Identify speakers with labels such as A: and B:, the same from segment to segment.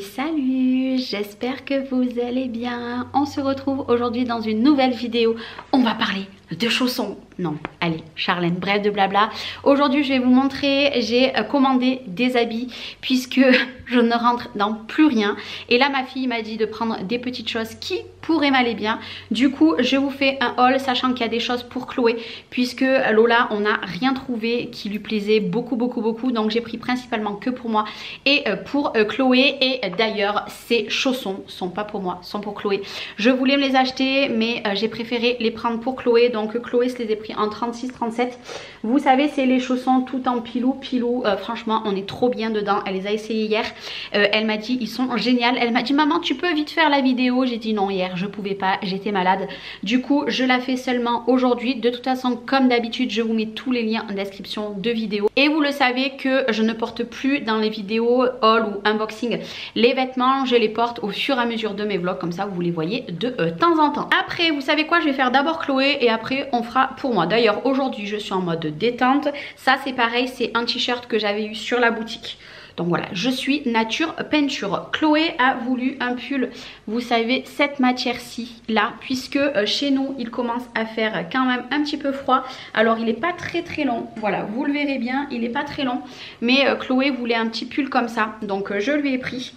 A: salut, j'espère que vous allez bien. On se retrouve aujourd'hui dans une nouvelle vidéo. On va parler de chaussons. Non, allez, Charlène, bref de blabla. Aujourd'hui, je vais vous montrer, j'ai commandé des habits puisque je ne rentre dans plus rien. Et là, ma fille m'a dit de prendre des petites choses qui pourraient m'aller bien. Du coup, je vous fais un haul, sachant qu'il y a des choses pour Chloé, puisque Lola, on n'a rien trouvé qui lui plaisait beaucoup. Donc, j'ai pris principalement que pour moi et pour Chloé. Et d'ailleurs, ces chaussons sont pas pour moi, sont pour Chloé. Je voulais me les acheter, mais j'ai préféré les prendre pour Chloé. Donc, Chloé se les ai pris en 36-37. Vous savez, c'est les chaussons tout en pilou. Franchement, on est trop bien dedans. Elle les a essayés hier. Elle m'a dit, ils sont géniaux. Elle m'a dit, maman, tu peux vite faire la vidéo. J'ai dit non, hier, je pouvais pas. J'étais malade. Du coup, je la fais seulement aujourd'hui. De toute façon, comme d'habitude, je vous mets tous les liens en description de vidéo. Et vous le savez que je ne porte plus dans les vidéos haul ou unboxing les vêtements. Je les porte au fur et à mesure de mes vlogs. Comme ça, vous les voyez de temps en temps. Après, vous savez quoi? Je vais faire d'abord Chloé et après, on fera pour moi. D'ailleurs, aujourd'hui, je suis en mode détente. Ça, c'est pareil. C'est un t-shirt que j'avais eu sur la boutique. Donc voilà, je suis nature peinture. Chloé a voulu un pull, vous savez, cette matière-ci, là, puisque chez nous, il commence à faire quand même un petit peu froid. Alors, il n'est pas très long. Voilà, vous le verrez bien, il n'est pas très long. Mais Chloé voulait un petit pull comme ça. Donc, je lui ai pris.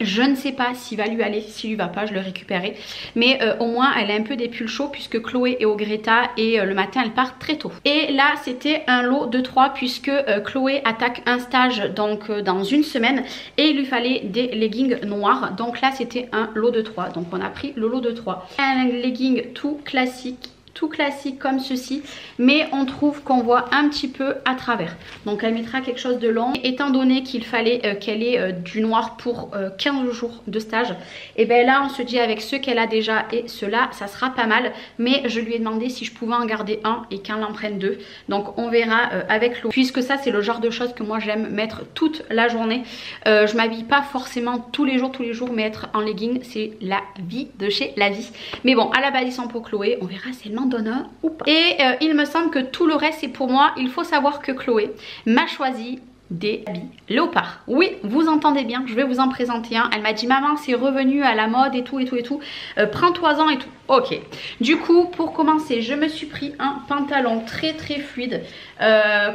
A: Je ne sais pas s'il va lui aller, s'il lui va pas, je le récupérerai. Mais au moins, elle a un peu des pulls chauds puisque Chloé est au Greta et le matin, elle part très tôt. Et là, c'était un lot de 3 puisque Chloé attaque un stage donc dans une semaine et il lui fallait des leggings noirs. Donc là, c'était un lot de 3. Donc on a pris le lot de 3. Un legging tout classique comme ceci, mais on trouve qu'on voit un petit peu à travers. Donc elle mettra quelque chose de long. Étant donné qu'il fallait qu'elle ait du noir pour 15 jours de stage, et bien là on se dit avec ceux qu'elle a déjà et ceux-là, ça sera pas mal. Mais je lui ai demandé si je pouvais en garder un et qu'elle en prenne 2. Donc on verra avec l'eau. Puisque ça c'est le genre de choses que moi j'aime mettre toute la journée. Je m'habille pas forcément tous les jours, mais être en legging c'est la vie de chez la vie. Mais bon, à la base ils sont pour Chloé, on verra si elle m'en donne un ou pas. Et il me semble que tout le reste c'est pour moi. Il faut savoir que Chloé m'a choisi des habits léopard. Oui, vous entendez bien, je vais vous en présenter un. Elle m'a dit maman c'est revenu à la mode et tout. Prends-toi-en et tout. Ok, du coup pour commencer je me suis pris un pantalon très fluide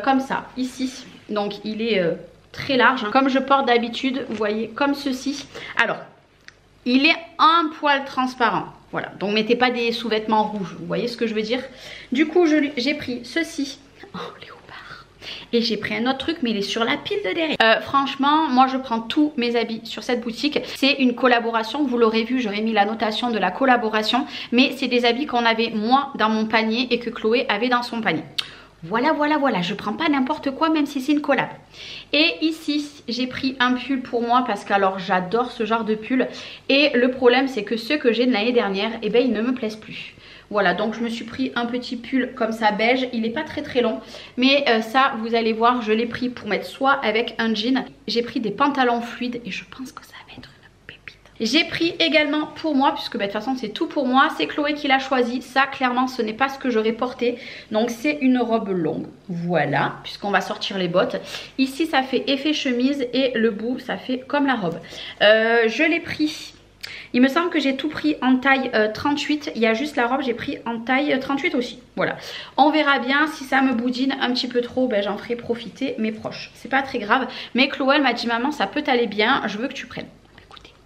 A: comme ça ici. Donc il est très large hein, comme je porte d'habitude, vous voyez, comme ceci. Alors il est un poil transparent. Voilà, donc mettez pas des sous-vêtements rouges, vous voyez ce que je veux dire. Du coup, j'ai pris ceci, oh léopard, et j'ai pris un autre truc, mais il est sur la pile de derrière. Franchement, moi je prends tous mes habits sur cette boutique. C'est une collaboration, vous l'aurez vu, j'aurais mis la notation de la collaboration, mais c'est des habits qu'on avait moi dans mon panier et que Chloé avait dans son panier. Voilà, je prends pas n'importe quoi même si c'est une collab. Et ici j'ai pris un pull pour moi parce que alors j'adore ce genre de pull. Et le problème c'est que ceux que j'ai de l'année dernière, eh ben ils ne me plaisent plus. Voilà, donc je me suis pris un petit pull comme ça beige, il n'est pas très long. Mais ça vous allez voir, je l'ai pris pour mettre soit avec un jean. J'ai pris des pantalons fluides et je pense que ça va être... J'ai pris également pour moi, puisque bah, de toute façon c'est tout pour moi, c'est Chloé qui l'a choisi. Ça clairement ce n'est pas ce que j'aurais porté. Donc c'est une robe longue, voilà, puisqu'on va sortir les bottes. Ici ça fait effet chemise et le bout ça fait comme la robe. Je l'ai pris, il me semble que j'ai tout pris en taille 38. Il y a juste la robe, j'ai pris en taille 38 aussi. Voilà, on verra bien, si ça me boudine un petit peu trop, ben, j'en ferai profiter mes proches. C'est pas très grave, mais Chloé elle m'a dit maman ça peut t'aller bien, je veux que tu prennes.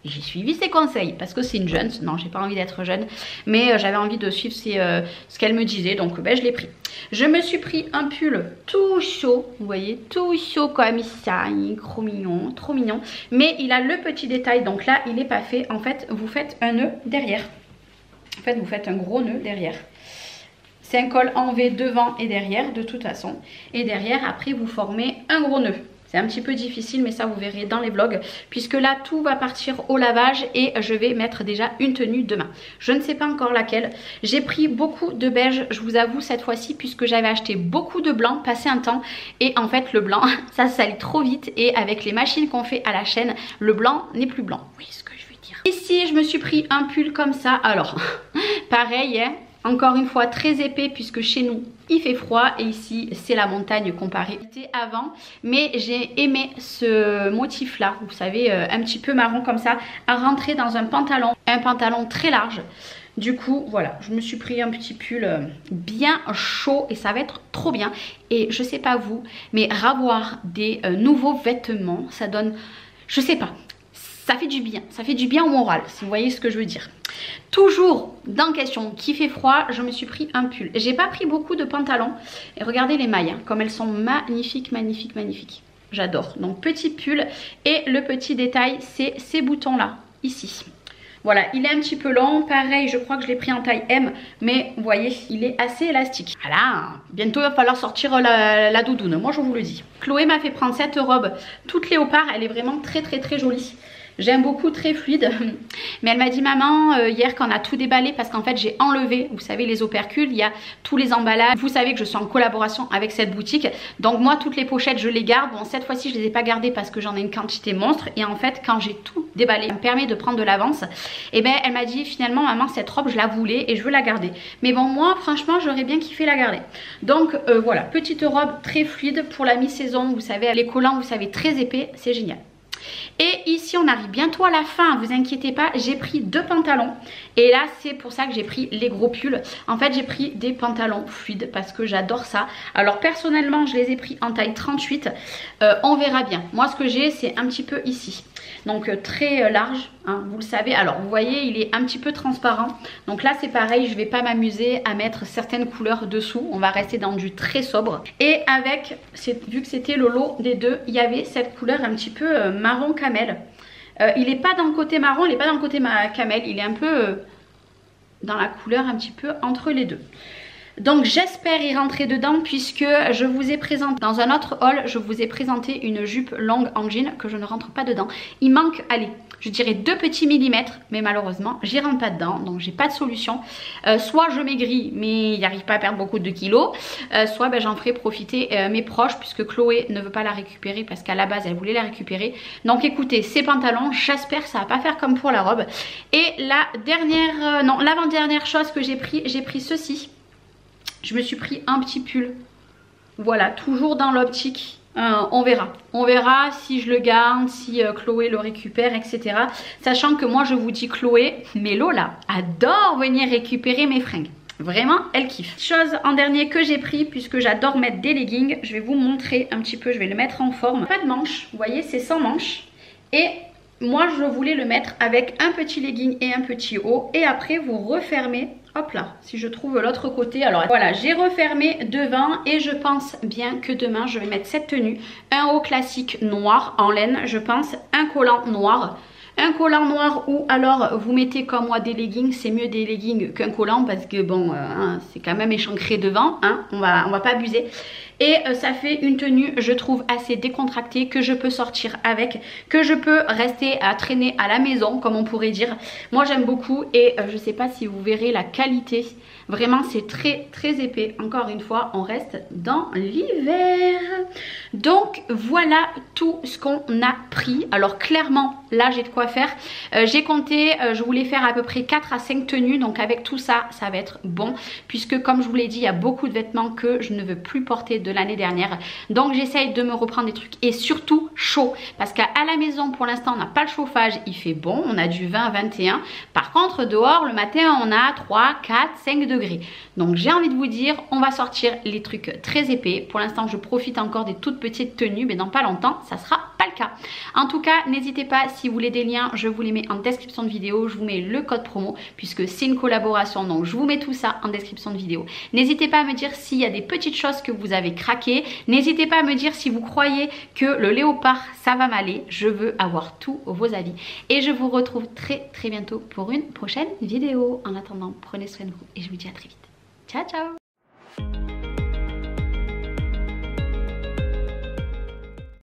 A: J'ai suivi ses conseils parce que c'est une jeune. Non, j'ai pas envie d'être jeune, mais j'avais envie de suivre ce qu'elle me disait, donc ben, je l'ai pris. Je me suis pris un pull tout chaud, vous voyez, tout chaud comme ça, il est trop mignon, mais il a le petit détail, donc là il n'est pas fait. En fait, vous faites un nœud derrière. En fait, vous faites un gros nœud derrière. C'est un col en V devant et derrière de toute façon, et derrière après vous formez un gros nœud. C'est un petit peu difficile mais ça vous verrez dans les vlogs puisque là tout va partir au lavage et je vais mettre déjà une tenue demain. Je ne sais pas encore laquelle. J'ai pris beaucoup de beige, je vous avoue cette fois-ci, puisque j'avais acheté beaucoup de blanc passé un temps et en fait le blanc ça salit trop vite et avec les machines qu'on fait à la chaîne le blanc n'est plus blanc. Oui, ce que je veux dire. Ici je me suis pris un pull comme ça. Alors pareil hein, Encore une fois très épais puisque chez nous il fait froid et ici c'est la montagne comparé avant. Mais j'ai aimé ce motif là, vous savez, un petit peu marron comme ça, à rentrer dans un pantalon très large. Du coup voilà, je me suis pris un petit pull bien chaud et ça va être trop bien. Et je sais pas vous, mais avoir des nouveaux vêtements, ça donne, je sais pas, ça fait du bien au moral, si vous voyez ce que je veux dire. Toujours dans question qui fait froid, je me suis pris un pull. J'ai pas pris beaucoup de pantalons. Et regardez les mailles, hein, comme elles sont magnifiques, magnifiques, magnifiques. J'adore. Donc petit pull. Et le petit détail, c'est ces boutons là, ici. Voilà, il est un petit peu long. Pareil, je crois que je l'ai pris en taille M. Mais vous voyez, il est assez élastique. Voilà, bientôt il va falloir sortir la doudoune. Moi, je vous le dis. Chloé m'a fait prendre cette robe toute léopard. Elle est vraiment très, très, très jolie. J'aime beaucoup, très fluide. Mais elle m'a dit, maman, hier quand on a tout déballé, parce qu'en fait j'ai enlevé, vous savez, les opercules, il y a tous les emballages. Vous savez que je suis en collaboration avec cette boutique. Donc moi, toutes les pochettes, je les garde. Bon, cette fois-ci, je les ai pas gardées parce que j'en ai une quantité monstre. Et en fait, quand j'ai tout déballé, ça me permet de prendre de l'avance. Et ben, elle m'a dit, finalement, maman, cette robe, je la voulais et je veux la garder. Mais bon, moi, franchement, j'aurais bien kiffé la garder. Donc voilà, petite robe très fluide pour la mi-saison. Vous savez, les collants, vous savez, très épais, c'est génial. Et ici on arrive bientôt à la fin, vous inquiétez pas, j'ai pris 2 pantalons. Et là c'est pour ça que j'ai pris les gros pulls. En fait j'ai pris des pantalons fluides parce que j'adore ça. Alors personnellement je les ai pris en taille 38, on verra bien. Moi ce que j'ai c'est un petit peu ici. Donc très large, hein, vous le savez. Alors vous voyez il est un petit peu transparent. Donc là c'est pareil, je vais pas m'amuser à mettre certaines couleurs dessous. On va rester dans du très sobre. Et avec, vu que c'était le lot des deux, il y avait cette couleur un petit peu marron camel. Il n'est pas dans le côté marron, il n'est pas dans le côté camel. Il est un peu dans la couleur un petit peu entre les deux. Donc j'espère y rentrer dedans puisque je vous ai présenté dans un autre haul, je vous ai présenté une jupe longue en jean que je ne rentre pas dedans. Il manque, allez, je dirais 2 petits millimètres, mais malheureusement j'y rentre pas dedans, donc j'ai pas de solution. Soit je maigris mais il n'y arrive pas à perdre beaucoup de kilos, soit ben, j'en ferai profiter mes proches puisque Chloé ne veut pas la récupérer parce qu'à la base elle voulait la récupérer. Donc écoutez, ces pantalons, j'espère que ça va pas faire comme pour la robe. Et la dernière, non, l'avant-dernière chose que j'ai pris ceci. Je me suis pris un petit pull. Voilà, toujours dans l'optique. On verra. On verra si je le garde, si Chloé le récupère, etc. Sachant que moi, je vous dis, Chloé, mais Lola adore venir récupérer mes fringues. Vraiment, elle kiffe. Chose en dernier que j'ai pris, puisque j'adore mettre des leggings. Je vais vous montrer un petit peu, je vais le mettre en forme. Pas de manches, vous voyez, c'est sans manches. Et moi, je voulais le mettre avec un petit legging et un petit haut. Et après, vous refermez. Hop là, si je trouve l'autre côté. Alors voilà, j'ai refermé devant et je pense bien que demain, je vais mettre cette tenue. Un haut classique noir en laine, je pense. Un collant noir. Un collant noir ou alors vous mettez comme moi des leggings. C'est mieux des leggings qu'un collant parce que bon, hein, c'est quand même échancré devant. Hein, on va pas abuser. Et ça fait une tenue, je trouve, assez décontractée, que je peux sortir avec, que je peux rester à traîner à la maison, comme on pourrait dire. Moi, j'aime beaucoup et je sais pas si vous verrez la qualité. Vraiment, c'est très, très épais. Encore une fois, on reste dans l'hiver. Donc, voilà tout ce qu'on a pris. Alors, clairement, là, j'ai de quoi faire. J'ai compté, je voulais faire à peu près 4 à 5 tenues. Donc, avec tout ça, ça va être bon. Puisque, comme je vous l'ai dit, il y a beaucoup de vêtements que je ne veux plus porter de l'année dernière. Donc j'essaye de me reprendre des trucs et surtout chaud parce qu'à la maison pour l'instant on n'a pas le chauffage, il fait bon, on a du 20 à 21. Par contre dehors le matin on a 3, 4, 5 degrés. Donc j'ai envie de vous dire, on va sortir les trucs très épais. Pour l'instant je profite encore des toutes petites tenues, mais dans pas longtemps ça sera pas le cas. En tout cas n'hésitez pas, si vous voulez des liens, je vous les mets en description de vidéo. Je vous mets le code promo puisque c'est une collaboration, donc je vous mets tout ça en description de vidéo. N'hésitez pas à me dire s'il y a des petites choses que vous avez craqué. N'hésitez pas à me dire si vous croyez que le léopard ça va m'aller. Je veux avoir tous vos avis et je vous retrouve très très bientôt pour une prochaine vidéo. En attendant, prenez soin de vous et je vous dis à très vite. Ciao ciao.